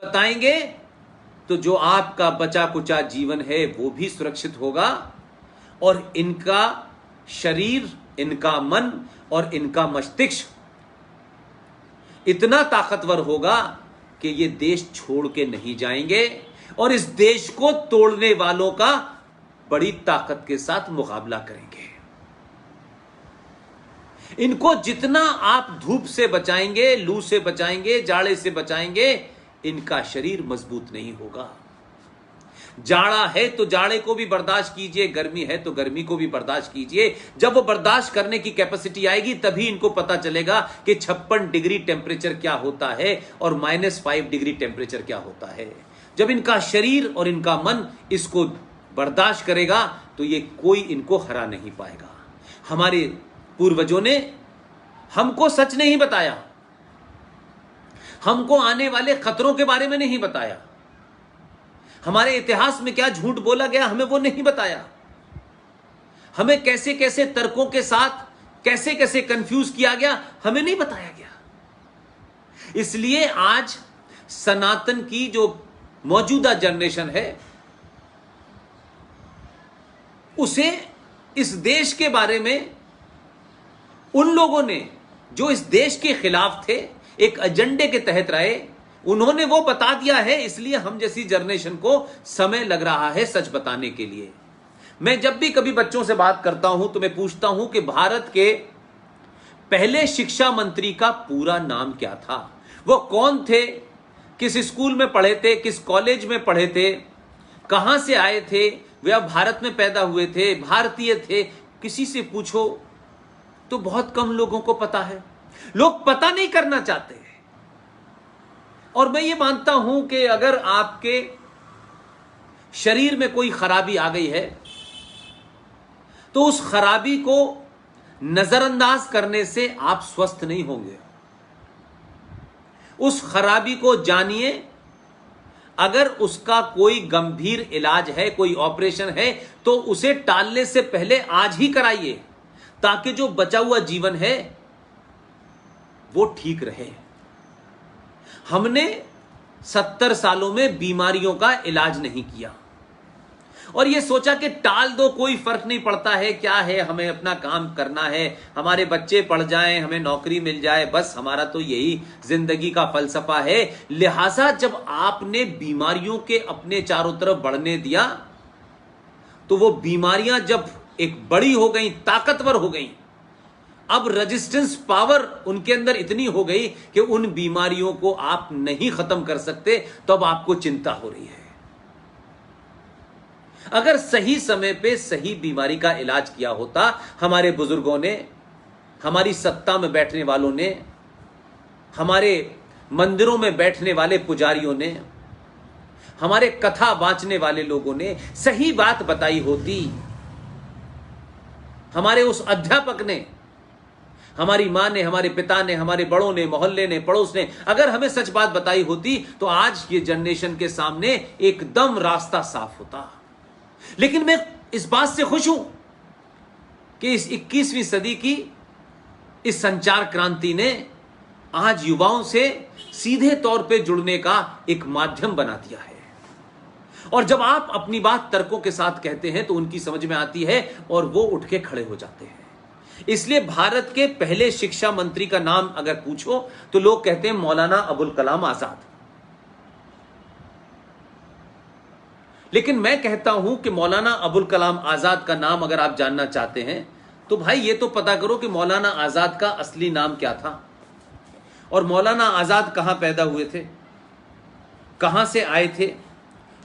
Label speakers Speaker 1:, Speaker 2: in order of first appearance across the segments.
Speaker 1: बताएंगे तो जो आपका बचा कुचा जीवन है वो भी सुरक्षित होगा और इनका शरीर, इनका मन और इनका मस्तिष्क इतना ताकतवर होगा कि ये देश छोड़ के नहीं जाएंगे और इस देश को तोड़ने वालों का बड़ी ताकत के साथ मुकाबला करेंगे। इनको जितना आप धूप से बचाएंगे, लू से बचाएंगे, जाड़े से बचाएंगे, इनका शरीर मजबूत नहीं होगा। जाड़ा है तो जाड़े को भी बर्दाश्त कीजिए, गर्मी है तो गर्मी को भी बर्दाश्त कीजिए। जब वो बर्दाश्त करने की कैपेसिटी आएगी तभी इनको पता चलेगा कि 56 डिग्री टेम्परेचर क्या होता है और -5 डिग्री टेम्परेचर क्या होता है। जब इनका शरीर और इनका मन इसको बर्दाश्त करेगा तो ये कोई इनको हरा नहीं पाएगा। हमारे पूर्वजों ने हमको सच नहीं बताया, हमको आने वाले खतरों के बारे में नहीं बताया, हमारे इतिहास में क्या झूठ बोला गया हमें वो नहीं बताया, हमें कैसे कैसे तर्कों के साथ कैसे कैसे कंफ्यूज किया गया हमें नहीं बताया गया। इसलिए आज सनातन की जो मौजूदा जनरेशन है उसे इस देश के बारे में उन लोगों ने जो इस देश के खिलाफ थे, एक एजेंडे के तहत रहे, उन्होंने वो बता दिया है। इसलिए हम जैसी जनरेशन को समय लग रहा है सच बताने के लिए। मैं जब भी कभी बच्चों से बात करता हूं तो मैं पूछता हूं कि भारत के पहले शिक्षा मंत्री का पूरा नाम क्या था, वो कौन थे, किस स्कूल में पढ़े थे, किस कॉलेज में पढ़े थे, कहां से आए थे, वे भारत में पैदा हुए थे, भारतीय थे। किसी से पूछो तो बहुत कम लोगों को पता है। लोग पता नहीं करना चाहते। और मैं ये मानता हूं कि अगर आपके शरीर में कोई खराबी आ गई है तो उस खराबी को नजरअंदाज करने से आप स्वस्थ नहीं होंगे। उस खराबी को जानिए। अगर उसका कोई गंभीर इलाज है, कोई ऑपरेशन है, तो उसे टालने से पहले आज ही कराइए ताकि जो बचा हुआ जीवन है वो ठीक रहे। हमने 70 सालों में बीमारियों का इलाज नहीं किया और ये सोचा कि टाल दो, कोई फर्क नहीं पड़ता है, क्या है, हमें अपना काम करना है, हमारे बच्चे पढ़ जाएं, हमें नौकरी मिल जाए, बस हमारा तो यही जिंदगी का फलसफा है। लिहाजा जब आपने बीमारियों के अपने चारों तरफ बढ़ने दिया तो वो बीमारियां जब एक बड़ी हो गई, ताकतवर हो गई, अब रेजिस्टेंस पावर उनके अंदर इतनी हो गई कि उन बीमारियों को आप नहीं खत्म कर सकते, तो अब आपको चिंता हो रही है। अगर सही समय पे सही बीमारी का इलाज किया होता, हमारे बुजुर्गों ने, हमारी सत्ता में बैठने वालों ने, हमारे मंदिरों में बैठने वाले पुजारियों ने, हमारे कथा बांचने वाले लोगों ने सही बात बताई होती, हमारे उस अध्यापक ने, हमारी मां ने, हमारे पिता ने, हमारे बड़ों ने, मोहल्ले ने, पड़ोस ने अगर हमें सच बात बताई होती तो आज ये जनरेशन के सामने एकदम रास्ता साफ होता। लेकिन मैं इस बात से खुश हूं कि इस 21वीं सदी की इस संचार क्रांति ने आज युवाओं से सीधे तौर पे जुड़ने का एक माध्यम बना दिया है। और जब आप अपनी बात तर्कों के साथ कहते हैं तो उनकी समझ में आती है और वो उठ के खड़े हो जाते हैं। इसलिए भारत के पहले शिक्षा मंत्री का नाम अगर पूछो तो लोग कहते हैं मौलाना अबुल कलाम आजाद। लेकिन मैं कहता हूं कि मौलाना अबुल कलाम आजाद का नाम अगर आप जानना चाहते हैं तो भाई ये तो पता करो कि मौलाना आजाद का असली नाम क्या था और मौलाना आजाद कहां पैदा हुए थे, कहां से आए थे,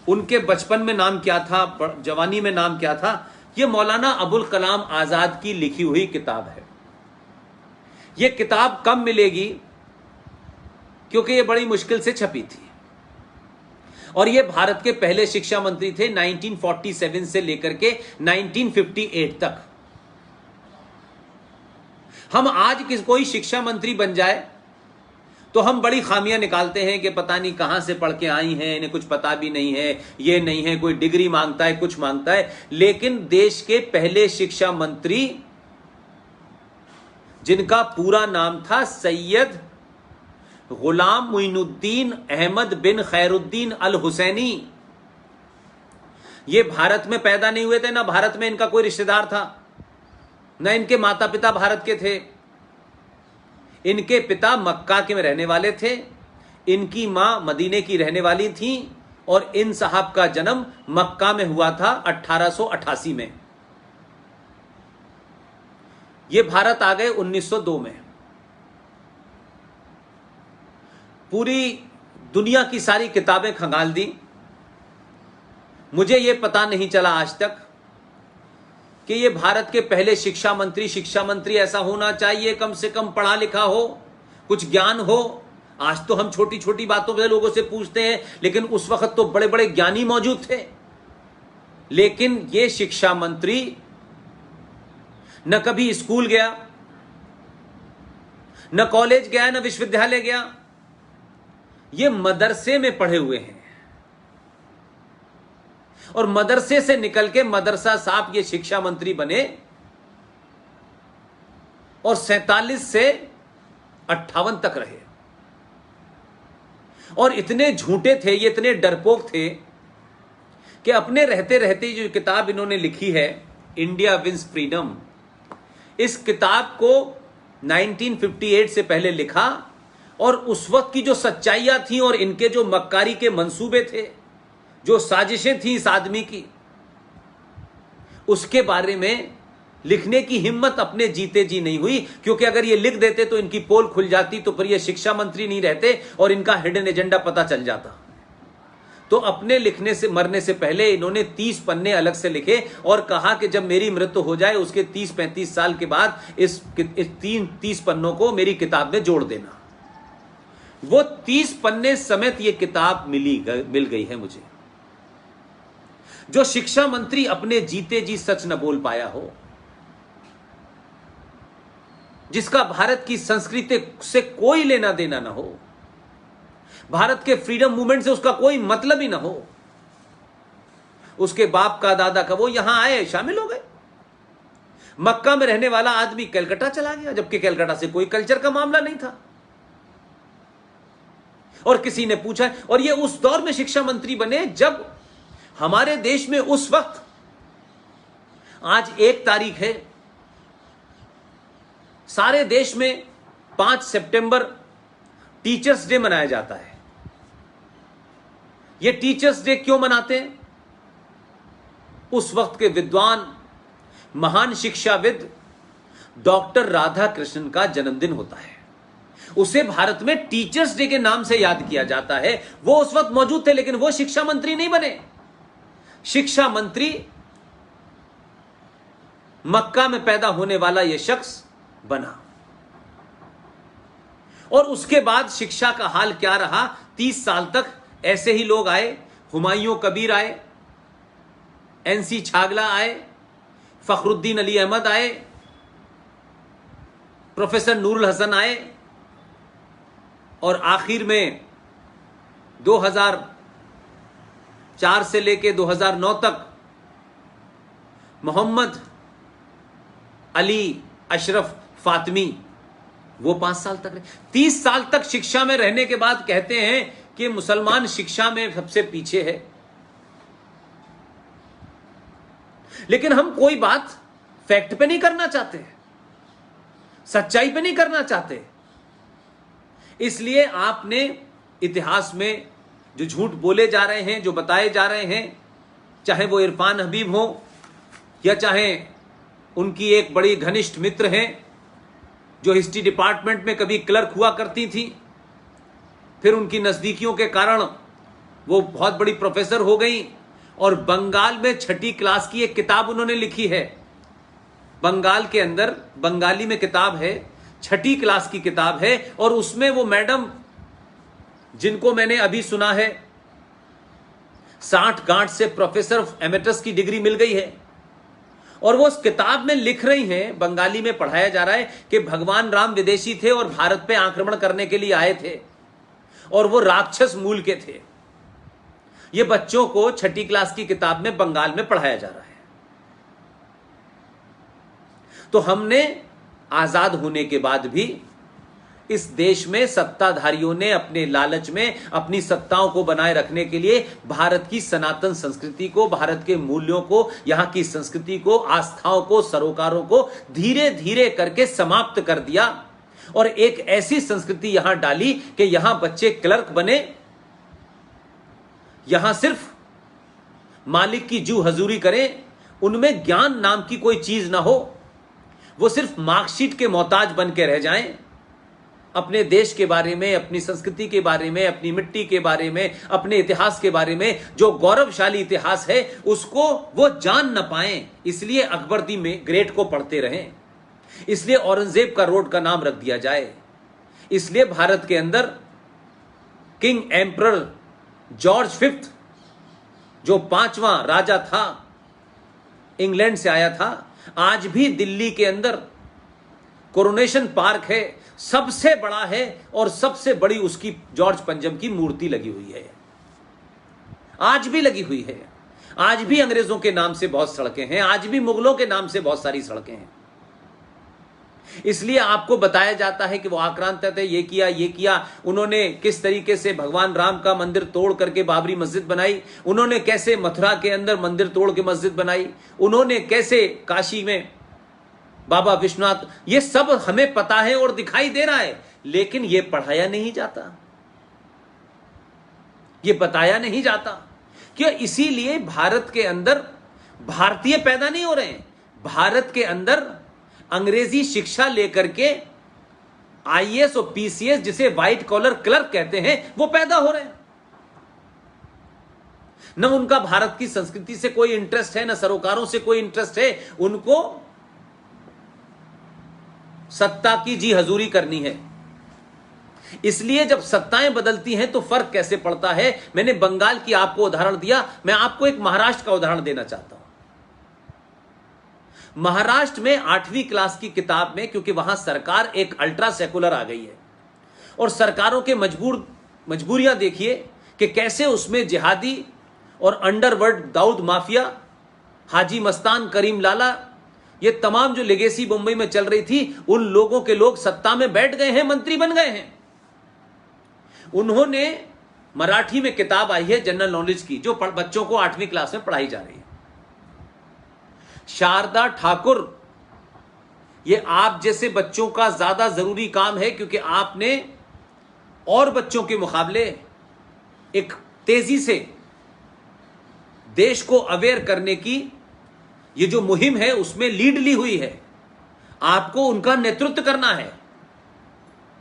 Speaker 1: उनके बचपन में नाम क्या था, जवानी में नाम क्या था। यह मौलाना अबुल कलाम आजाद की लिखी हुई किताब है। यह किताब कब मिलेगी क्योंकि यह बड़ी मुश्किल से छपी थी और यह भारत के पहले शिक्षा मंत्री थे 1947 से लेकर के 1958 तक। हम आज कोई शिक्षा मंत्री बन जाए तो हम बड़ी खामियां निकालते हैं कि पता नहीं कहां से पढ़ के आई हैं, इन्हें कुछ पता भी नहीं है, ये नहीं है, कोई डिग्री मांगता है, कुछ मांगता है। लेकिन देश के पहले शिक्षा मंत्री जिनका पूरा नाम था सैयद गुलाम मुइनुद्दीन अहमद बिन खैरुद्दीन अल हुसैनी। ये भारत में पैदा नहीं हुए थे, ना भारत में इनका कोई रिश्तेदार था, ना इनके माता पिता भारत के थे। इनके पिता मक्का के में रहने वाले थे, इनकी मां मदीने की रहने वाली थी, और इन साहब का जन्म मक्का में हुआ था 1888 में। ये भारत आ गए 1902 में। पूरी दुनिया की सारी किताबें खंगाल दी। मुझे यह पता नहीं चला आज तक कि ये भारत के पहले शिक्षा मंत्री ऐसा होना चाहिए, कम से कम पढ़ा लिखा हो, कुछ ज्ञान हो। आज तो हम छोटी छोटी बातों पे लोगों से पूछते हैं, लेकिन उस वक्त तो बड़े बड़े ज्ञानी मौजूद थे। लेकिन ये शिक्षा मंत्री न कभी स्कूल गया, न कॉलेज गया, न विश्वविद्यालय गया। ये मदरसे में पढ़े हुए हैं, और मदरसे से निकल के मदरसा साहब ये शिक्षा मंत्री बने, और 47 से 58 तक रहे। और इतने झूठे थे ये, इतने डरपोक थे कि अपने रहते रहते जो किताब इन्होंने लिखी है, इंडिया विंस फ्रीडम, इस किताब को 1958 से पहले लिखा, और उस वक्त की जो सच्चाइयां थी और इनके जो मक्कारी के मंसूबे थे, जो साजिशें थी इस आदमी की, उसके बारे में लिखने की हिम्मत अपने जीते जी नहीं हुई। क्योंकि अगर ये लिख देते तो इनकी पोल खुल जाती, तो फिर ये शिक्षा मंत्री नहीं रहते और इनका हिडन एजेंडा पता चल जाता। तो अपने लिखने से मरने से पहले इन्होंने 30 पन्ने अलग से लिखे, और कहा कि जब मेरी मृत्यु हो जाए उसके 30-35 साल के बाद इस 30 पन्नों को मेरी किताब में जोड़ देना। वो 30 पन्ने समेत ये किताब मिल गई है मुझे। जो शिक्षा मंत्री अपने जीते जी सच न बोल पाया हो, जिसका भारत की संस्कृति से कोई लेना देना ना हो, भारत के फ्रीडम मूवमेंट से उसका कोई मतलब ही ना हो, उसके बाप का दादा का, वो यहां आए, शामिल हो गए। मक्का में रहने वाला आदमी कलकत्ता चला गया, जबकि कलकत्ता से कोई कल्चर का मामला नहीं था। और किसी ने पूछा, और ये उस दौर में शिक्षा मंत्री बने जब हमारे देश में उस वक्त, आज 1 तारीख है, सारे देश में 5 सितंबर टीचर्स डे मनाया जाता है। ये टीचर्स डे क्यों मनाते हैं? उस वक्त के विद्वान, महान शिक्षाविद डॉक्टर राधाकृष्णन का जन्मदिन होता है। उसे भारत में टीचर्स डे के नाम से याद किया जाता है। वो उस वक्त मौजूद थे, लेकिन वो शिक्षा मंत्री नहीं बने। शिक्षा मंत्री मक्का में पैदा होने वाला यह शख्स बना। और उसके बाद शिक्षा का हाल क्या रहा? 30 साल तक ऐसे ही लोग आए। हुमायूं कबीर आए, एनसी छागला आए, फखरुद्दीन अली अहमद आए, प्रोफेसर नूरुल हसन आए, और आखिर में 2004 से लेके 2009 तक मोहम्मद अली अशरफ फातिमी, वो 5 साल तक रहे। 30 साल तक शिक्षा में रहने के बाद कहते हैं कि मुसलमान शिक्षा में सबसे पीछे है। लेकिन हम कोई बात फैक्ट पे नहीं करना चाहते, सच्चाई पे नहीं करना चाहते। इसलिए आपने इतिहास में जो झूठ बोले जा रहे हैं, जो बताए जा रहे हैं, चाहे वो इरफान हबीब हो या चाहे उनकी एक बड़ी घनिष्ठ मित्र हैं जो हिस्ट्री डिपार्टमेंट में कभी क्लर्क हुआ करती थी, फिर उनकी नजदीकियों के कारण वो बहुत बड़ी प्रोफेसर हो गई, और बंगाल में 6ठी क्लास की एक किताब उन्होंने लिखी है। बंगाल के अंदर बंगाली में किताब है, 6ठी क्लास की किताब है, और उसमें वो मैडम जिनको मैंने अभी सुना है 60 गांठ से प्रोफेसर ऑफ एमेटस की डिग्री मिल गई है, और वो उस किताब में लिख रही हैं, बंगाली में पढ़ाया जा रहा है कि भगवान राम विदेशी थे और भारत पे आक्रमण करने के लिए आए थे, और वो राक्षस मूल के थे। ये बच्चों को 6ठी क्लास की किताब में बंगाल में पढ़ाया जा रहा है। तो हमने आजाद होने के बाद भी इस देश में सत्ताधारियों ने अपने लालच में अपनी सत्ताओं को बनाए रखने के लिए भारत की सनातन संस्कृति को, भारत के मूल्यों को, यहां की संस्कृति को, आस्थाओं को, सरोकारों को धीरे धीरे करके समाप्त कर दिया और एक ऐसी संस्कृति यहां डाली कि यहां बच्चे क्लर्क बने, यहां सिर्फ मालिक की जू हजूरी करें, उनमें ज्ञान नाम की कोई चीज ना हो, वो सिर्फ मार्कशीट के मोहताज बन के रह जाएं। अपने देश के बारे में, अपनी संस्कृति के बारे में, अपनी मिट्टी के बारे में, अपने इतिहास के बारे में, जो गौरवशाली इतिहास है उसको वो जान न पाएं। इसलिए अकबर दी में ग्रेट को पढ़ते रहें, इसलिए औरंगजेब का रोड का नाम रख दिया जाए, इसलिए भारत के अंदर किंग एम्परर जॉर्ज फिफ्थ जो 5वां राजा था, इंग्लैंड से आया था, आज भी दिल्ली के अंदर कोरोनेशन पार्क है, सबसे बड़ा है और सबसे बड़ी उसकी जॉर्ज पंजम की मूर्ति लगी हुई है, आज भी लगी हुई है। आज भी अंग्रेजों के नाम से बहुत सड़कें हैं, आज भी मुगलों के नाम से बहुत सारी सड़कें हैं। इसलिए आपको बताया जाता है कि वो आक्रांत थे, ये किया, उन्होंने किस तरीके से भगवान राम का मंदिर तोड़ करके बाबरी मस्जिद बनाई, उन्होंने कैसे मथुरा के अंदर मंदिर तोड़ के मस्जिद बनाई, उन्होंने कैसे काशी में बाबा विश्वनाथ, ये सब हमें पता है और दिखाई दे रहा है, लेकिन ये पढ़ाया नहीं जाता, ये बताया नहीं जाता। क्यों? इसीलिए भारत के अंदर भारतीय पैदा नहीं हो रहे हैं, भारत के अंदर अंग्रेजी शिक्षा लेकर के आईएएस और पीसीएस, जिसे व्हाइट कॉलर क्लर्क कहते हैं, वो पैदा हो रहे हैं। न उनका भारत की संस्कृति से कोई इंटरेस्ट है, न सरोकारों से कोई इंटरेस्ट है, उनको सत्ता की जी हजूरी करनी है। इसलिए जब सत्ताएं बदलती हैं तो फर्क कैसे पड़ता है। मैंने बंगाल की आपको उदाहरण दिया, मैं आपको एक महाराष्ट्र का उदाहरण देना चाहता हूं। महाराष्ट्र में 8वीं क्लास की किताब में, क्योंकि वहां सरकार एक अल्ट्रा सेकुलर आ गई है और सरकारों के मजबूरियां देखिए कि कैसे उसमें जिहादी और अंडरवर्ल्ड दाऊद माफिया, हाजी मस्तान, करीम लाला, ये तमाम जो लेगेसी मुंबई में चल रही थी, उन लोगों के लोग सत्ता में बैठ गए हैं, मंत्री बन गए हैं। उन्होंने मराठी में किताब आई है जनरल नॉलेज की, जो बच्चों को 8वीं क्लास में पढ़ाई जा रही है। शारदा ठाकुर, ये आप जैसे बच्चों का ज्यादा जरूरी काम है, क्योंकि आपने और बच्चों के मुकाबले एक तेजी से देश को अवेयर करने की ये जो मुहिम है उसमें लीड ली हुई है। आपको उनका नेतृत्व करना है,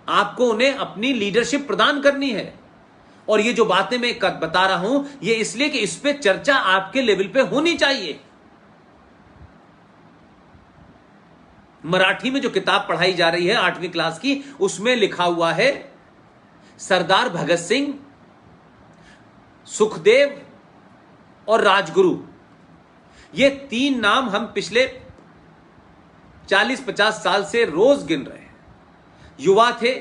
Speaker 1: आपको उन्हें अपनी लीडरशिप प्रदान करनी है। और ये जो बातें मैं बता रहा हूं, ये इसलिए कि इस पे चर्चा आपके लेवल पे होनी चाहिए। मराठी में जो किताब पढ़ाई जा रही है 8वीं क्लास की, उसमें लिखा हुआ है सरदार भगत सिंह, सुखदेव और राजगुरु, ये 3 नाम हम पिछले 40-50 साल से रोज गिन रहे हैं। युवा थे,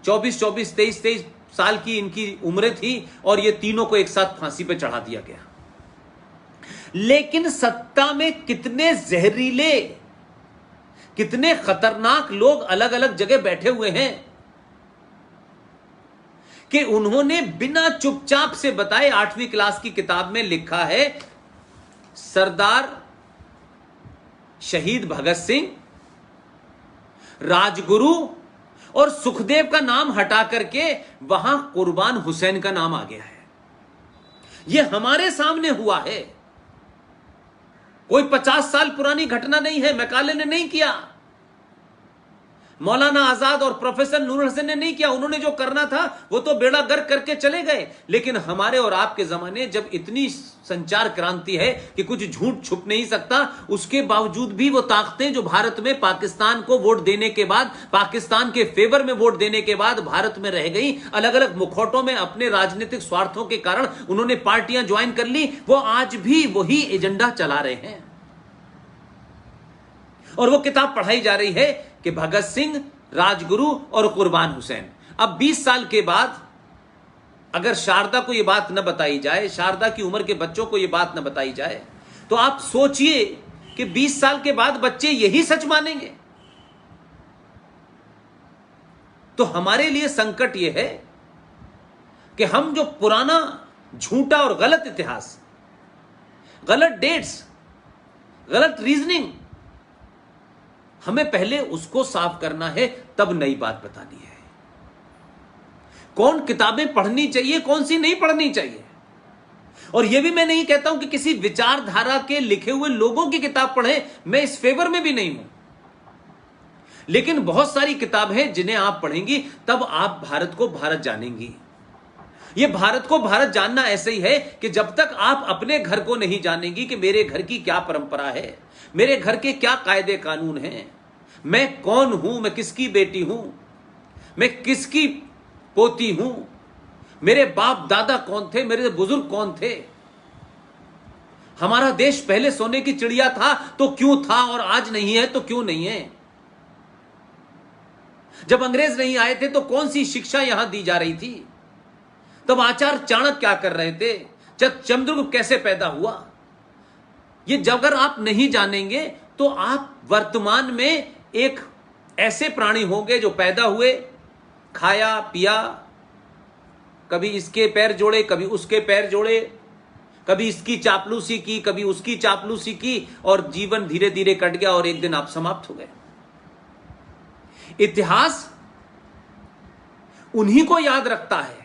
Speaker 1: 24-24, 23-23 साल की इनकी उम्रें थी, और ये तीनों को एक साथ फांसी पे चढ़ा दिया गया। लेकिन सत्ता में कितने जहरीले, कितने खतरनाक लोग अलग अलग जगह बैठे हुए हैं कि उन्होंने बिना चुपचाप से बताए 8वीं क्लास की किताब में लिखा है सरदार शहीद भगत सिंह, राजगुरु और सुखदेव का नाम हटा करके वहां कुर्बान हुसैन का नाम आ गया है। यह हमारे सामने हुआ है, कोई 50 साल पुरानी घटना नहीं है। मैकाले ने नहीं किया, मौलाना आजाद और प्रोफेसर नूर हसन ने नहीं किया। उन्होंने जो करना था वो तो बेड़ा गर्क करके चले गए। लेकिन हमारे और आपके जमाने जब इतनी संचार क्रांति है कि कुछ झूठ छुप नहीं सकता, उसके बावजूद भी वो ताकतें जो भारत में पाकिस्तान को वोट देने के बाद, पाकिस्तान के फेवर में वोट देने के बाद भारत में रह गई, अलग अलग मुखौटों में अपने राजनीतिक स्वार्थों के कारण उन्होंने पार्टियां ज्वाइन कर ली, वो आज भी वही एजेंडा चला रहे हैं। और वो किताब पढ़ाई जा रही है कि भगत सिंह, राजगुरु और कुर्बान हुसैन। अब 20 साल के बाद अगर शारदा को यह बात न बताई जाए, शारदा की उम्र के बच्चों को यह बात न बताई जाए, तो आप सोचिए कि 20 साल के बाद बच्चे यही सच मानेंगे। तो हमारे लिए संकट यह है कि हम जो पुराना झूठा और गलत इतिहास, गलत डेट्स, गलत रीजनिंग, हमें पहले उसको साफ करना है, तब नई बात बतानी है। कौन किताबें पढ़नी चाहिए, कौन सी नहीं पढ़नी चाहिए। और यह भी मैं नहीं कहता हूं कि किसी विचारधारा के लिखे हुए लोगों की किताब पढ़ें, मैं इस फेवर में भी नहीं हूं। लेकिन बहुत सारी किताबें हैं जिन्हें आप पढ़ेंगी तब आप भारत को भारत जानेंगी। यह भारत को भारत जानना ऐसे ही है कि जब तक आप अपने घर को नहीं जानेंगी कि मेरे घर की क्या परंपरा है, मेरे घर के क्या कायदे कानून हैं, मैं कौन हूं, मैं किसकी बेटी हूं, मैं किसकी पोती हूं, मेरे बाप दादा कौन थे, मेरे बुजुर्ग कौन थे, हमारा देश पहले सोने की चिड़िया था तो क्यों था और आज नहीं है तो क्यों नहीं है, जब अंग्रेज नहीं आए थे तो कौन सी शिक्षा यहां दी जा रही थी, तब आचार्य चाणक्य क्या कर रहे थे, चंद्रगुप्त कैसे पैदा हुआ। ये जब अगर आप नहीं जानेंगे तो आप वर्तमान में एक ऐसे प्राणी होंगे जो पैदा हुए, खाया पिया, कभी इसके पैर जोड़े कभी उसके पैर जोड़े, कभी इसकी चापलूसी की कभी उसकी चापलूसी की, और जीवन धीरे धीरे कट गया और एक दिन आप समाप्त हो गए। इतिहास उन्हीं को याद रखता है,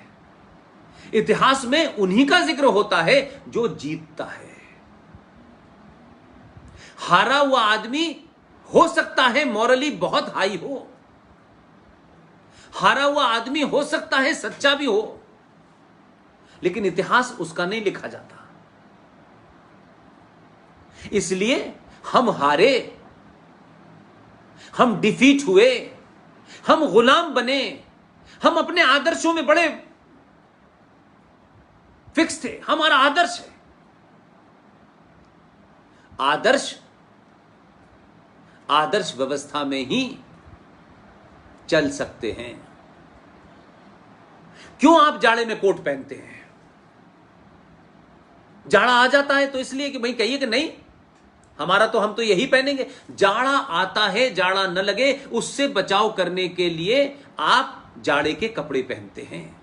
Speaker 1: इतिहास में उन्हीं का जिक्र होता है जो जीतता है। हारा हुआ आदमी हो सकता है मॉरली बहुत हाई हो, हारा हुआ आदमी हो सकता है सच्चा भी हो, लेकिन इतिहास उसका नहीं लिखा जाता। इसलिए हम हारे, हम डिफीट हुए, हम गुलाम बने, हम अपने आदर्शों में बड़े फिक्स थे। हमारा आदर्श है, आदर्श व्यवस्था में ही चल सकते हैं। क्यों आप जाड़े में कोट पहनते हैं? जाड़ा आ जाता है तो इसलिए कि भाई कहिए कि नहीं हमारा तो हम तो यही पहनेंगे। जाड़ा आता है, जाड़ा न लगे उससे बचाव करने के लिए आप जाड़े के कपड़े पहनते हैं।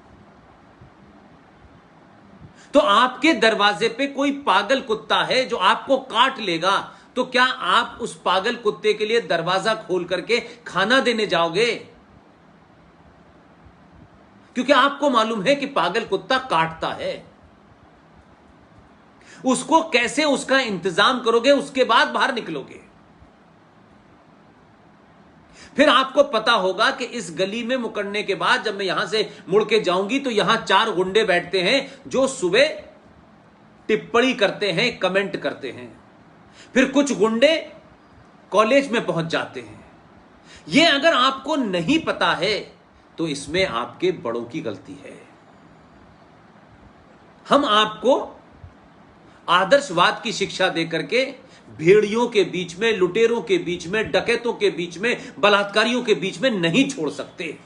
Speaker 1: तो आपके दरवाजे पे कोई पागल कुत्ता है जो आपको काट लेगा, तो क्या आप उस पागल कुत्ते के लिए दरवाजा खोल करके खाना देने जाओगे? क्योंकि आपको मालूम है कि पागल कुत्ता काटता है। उसको कैसे उसका इंतजाम करोगे, उसके बाद बाहर निकलोगे। फिर आपको पता होगा कि इस गली में मुकरने के बाद जब मैं यहां से मुड़ के जाऊंगी तो यहां 4 गुंडे बैठते हैं जो सुबह टिप्पणी करते हैं, कमेंट करते हैं। फिर कुछ गुंडे कॉलेज में पहुंच जाते हैं। यह अगर आपको नहीं पता है तो इसमें आपके बड़ों की गलती है। हम आपको आदर्शवाद की शिक्षा देकर के भेड़ियों के बीच में, लुटेरों के बीच में, डकैतों के बीच में, बलात्कारियों के बीच में नहीं छोड़ सकते।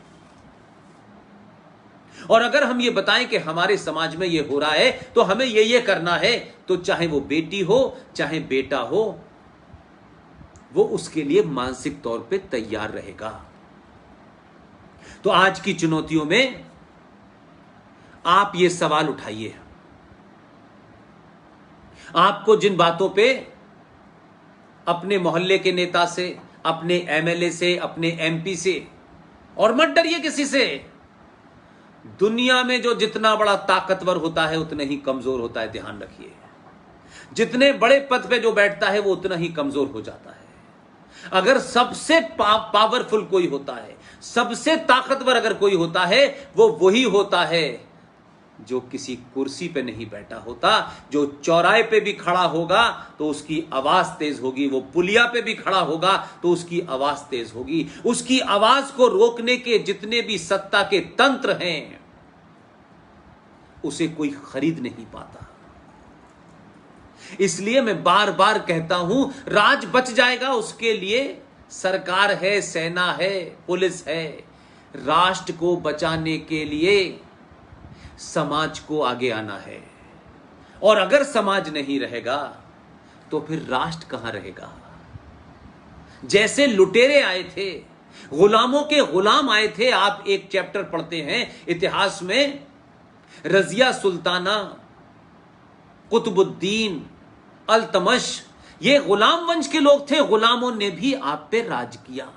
Speaker 1: और अगर हम ये बताएं कि हमारे समाज में ये हो रहा है तो हमें ये करना है, तो चाहे वो बेटी हो चाहे बेटा हो, वो उसके लिए मानसिक तौर पे तैयार रहेगा। तो आज की चुनौतियों में आप ये सवाल उठाइए। आपको जिन बातों पे अपने मोहल्ले के नेता से, अपने एमएलए से, अपने एमपी से, और मत डरिए किसी से, दुनिया में जो जितना बड़ा ताकतवर होता है उतना ही कमजोर होता है। ध्यान रखिए, जितने बड़े पद पे जो बैठता है वो उतना ही कमजोर हो जाता है। अगर सबसे पावरफुल कोई होता है, सबसे ताकतवर अगर कोई होता है, वो वही होता है जो किसी कुर्सी पे नहीं बैठा होता। जो चौराहे पे भी खड़ा होगा तो उसकी आवाज तेज होगी, वो पुलिया पे भी खड़ा होगा तो उसकी आवाज तेज होगी। उसकी आवाज को रोकने के जितने भी सत्ता के तंत्र हैं उसे कोई खरीद नहीं पाता। इसलिए मैं बार बार कहता हूं, राज बच जाएगा उसके लिए सरकार है, सेना है, पुलिस है। राष्ट्र को बचाने के लिए समाज को आगे आना है। और अगर समाज नहीं रहेगा तो फिर राष्ट्र कहां रहेगा? जैसे लुटेरे आए थे गुलामों के गुलाम आए थे। आप एक चैप्टर पढ़ते हैं इतिहास में, रजिया सुल्ताना, कुतुबुद्दीन, अल्तमश, ये गुलाम वंश के लोग थे। गुलामों ने भी आप पे राज किया।